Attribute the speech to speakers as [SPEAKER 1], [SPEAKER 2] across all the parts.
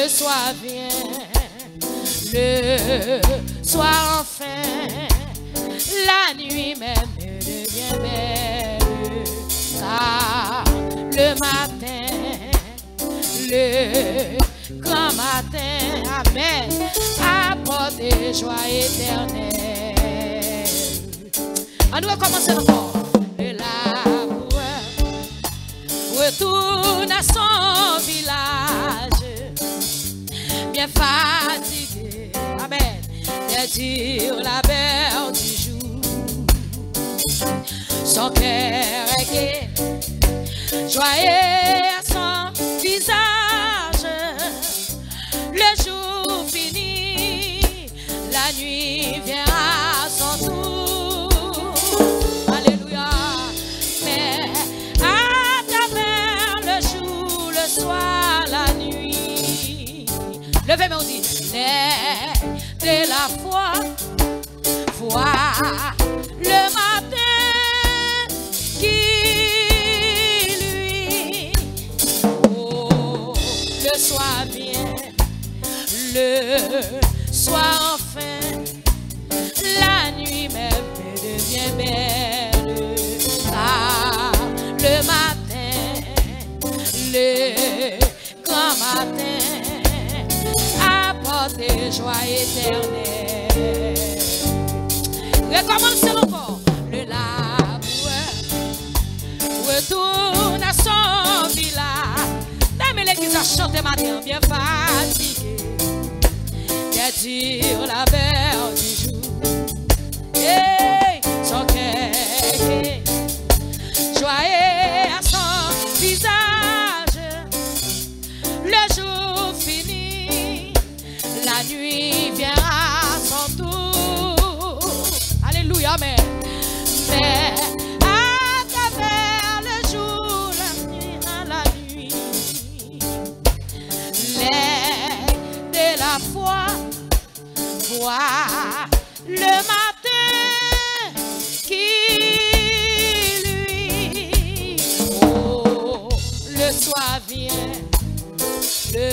[SPEAKER 1] le soir vient, le soir enfin, la nuit même devient belle, car le matin, le grand matin, amen, apporte joie éternelle. On doit commencer encore. Le laboureur retourne à son village, bien fatigué, amen, des tirs la belle du jour. Son cœur est gai, joyeux à son visage. Le jour fini, la nuit vient à son tour. Alléluia. Mais à travers le jour, le soir, la nuit, levez-moi, on dit, de la foi, voir le matin qui lui, oh, le soir vient, le soir enfin, la nuit même devient belle, car le matin, le grand matin, apporte joie éternelle. Recommençons encore. Le laboureur retourne à son village. Dame l'église a chanté matin, bien fatigué, des tirs la belle du jour. Hey, son cœur joyeux à son visage. Le jour fini, la nuit vient à son tour. Alléluia, amen. Mais à travers le jour, la nuit, l'air de la foi, voir le matin qui lui, oh, le soir vient, le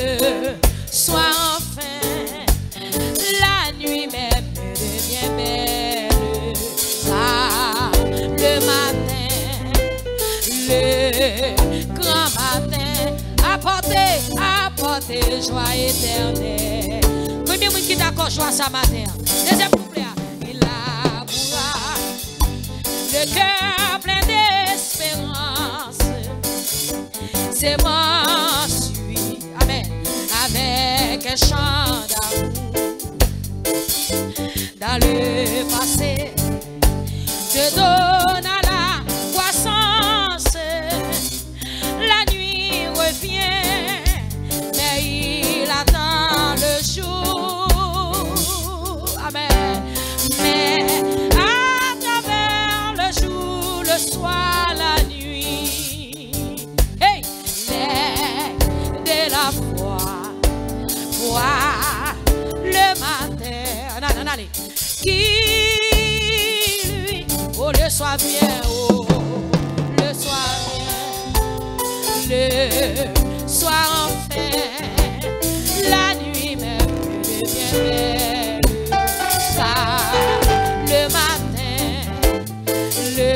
[SPEAKER 1] soir enfin, la nuit même devient belle, car le matin, le grand matin, apporter joie éternelle. Combien de monde qui d'accord joie ce matin? Deuxième couplet, il laboura le cœur plein d'espérance. C'est moi suis, amen, avec un chant d'amour. Dans le passé, te donne à la croissance. La nuit revient, mais il attend le jour. Amen. Mais à travers le jour, le soir, la nuit, hey, l'air de la foi, voir le matin, allez, qui lui, oh le soir vient, oh le soir vient, le soir enfin, la nuit même devient belle, car le matin, le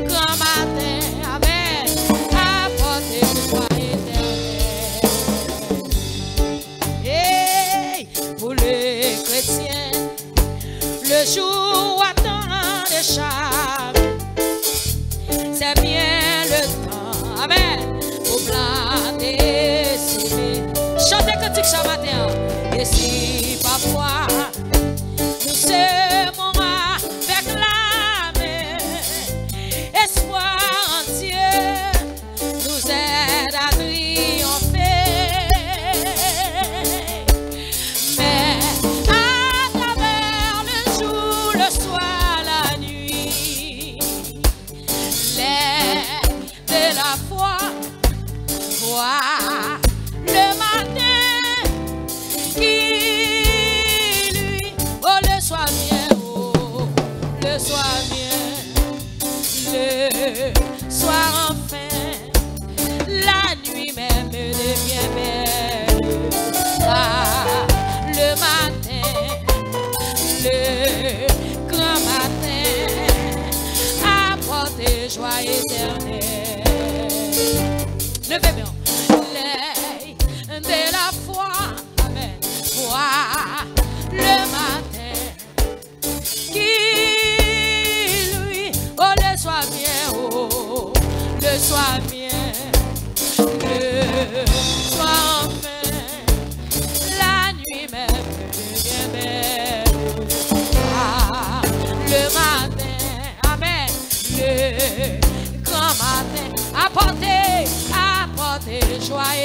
[SPEAKER 1] grand matin, amen, apporte joie éternelle. Hey, pour les chrétiens, le jour attend des charmes, c'est bien le temps, amen, pour planter, s'aimer. Chantez cantique ce matin, et si parfois nous semons avec la main, espoir entier nous aide à triompher. Mais à travers le jour, le soir, la nuit, l'air de la foi, voir le matin qui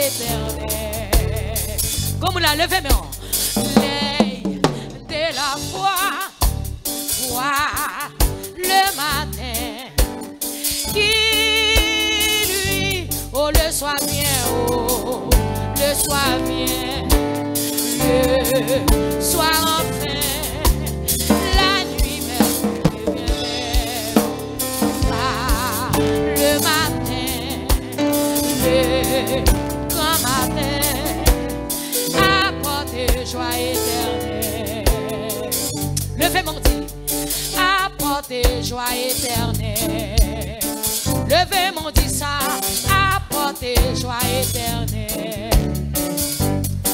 [SPEAKER 1] éternelle. Comme on l'a levé, mais de la foi, le matin, qui lui, oh le soir vient, oh le soir vient, le soir enfin, la nuit même devient belle, le matin, le grand matin, apporte joie éternelle. Levez mon Dieu, apporte joie éternelle. Levez mon Dieu ça, apporte joie éternelle.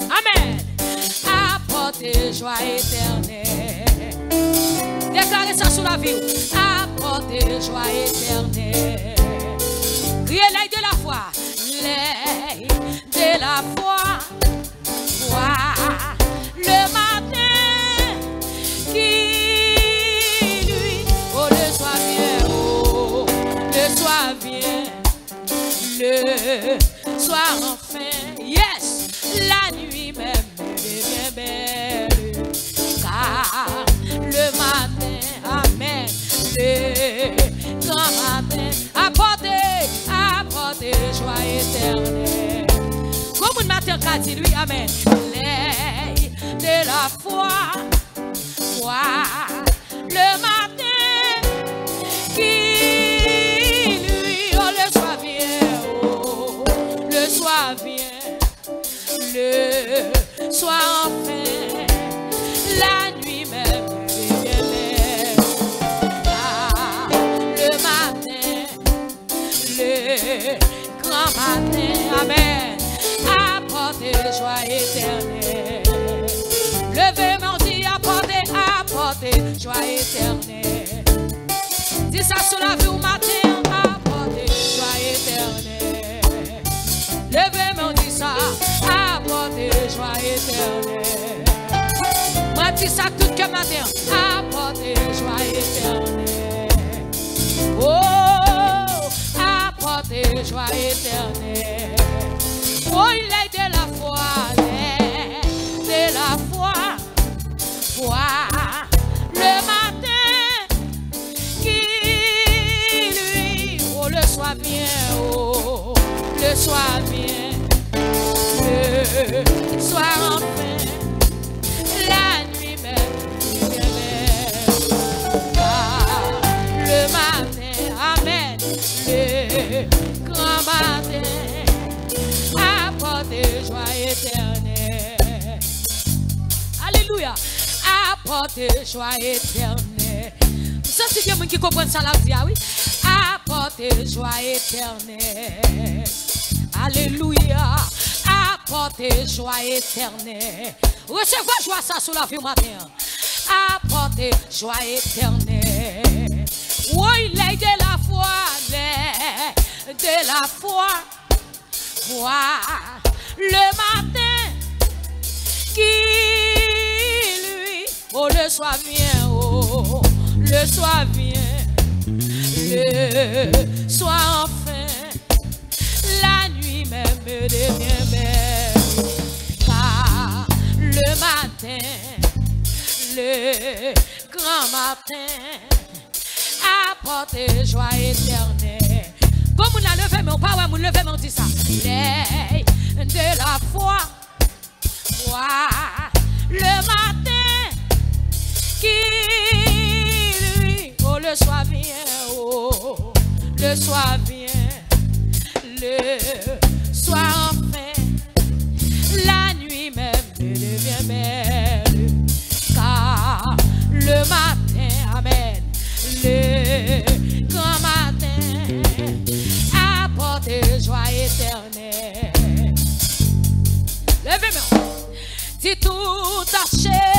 [SPEAKER 1] Amen. Apporte joie éternelle. Déclarez ça sous la vie. Apporte joie éternelle. Criez l'œil de la foi. L'œil de la foi. Le matin qui lui, oh le soir vient, oh le soir vient, le soir enfin, yes, la nuit même devient belle, car le matin, amen, le grand matin, apportez joie éternelle. Comme un matin qu'a dit lui, amen, l'œil de la foi, le matin, qui lui, oh le soir vient, oh le soir vient, le soir enfin, la nuit même devient belle, le matin, le grand matin, amen. Apportez joie éternelle. Levez mon Dieu, apportez joie éternelle. Dis ça sur la vie au matin, apportez joie éternelle. Levez mon Dieu ça, apportez joie éternelle. Moi dis ça tout que matin, apportez joie éternelle. Oh, apportez joie éternelle. Oh, il est de la foi, le matin, qui lui, oh le soir vient, oh le soir vient, le soir enfin, la nuit même vient belle, le matin, amen, le grand matin. Apportez joie éternelle. Alléluia. Apportez joie éternelle. Vous sentez bien qui comprend ça la vie, oui? Apportez joie éternelle. Alléluia. Apportez joie éternelle. Recevez joie ça sur la vie matin. Apportez joie éternelle. Oui, il de la foi, de la foi. Le matin qui lui, oh le soir vient, oh le soir vient, le soir enfin, la nuit même devient belle, car le matin, le grand matin, apporte joie éternelle. Comme on a levé mon pas, on levé mon dit ça. L'œil de la foi, le matin, qui lui, oh le soir vient, oh le soir vient, le soir enfin, la nuit même devient belle, car le matin, amen, le grand matin, apporte joie éternelle. Levez-moi. Si tout a changé.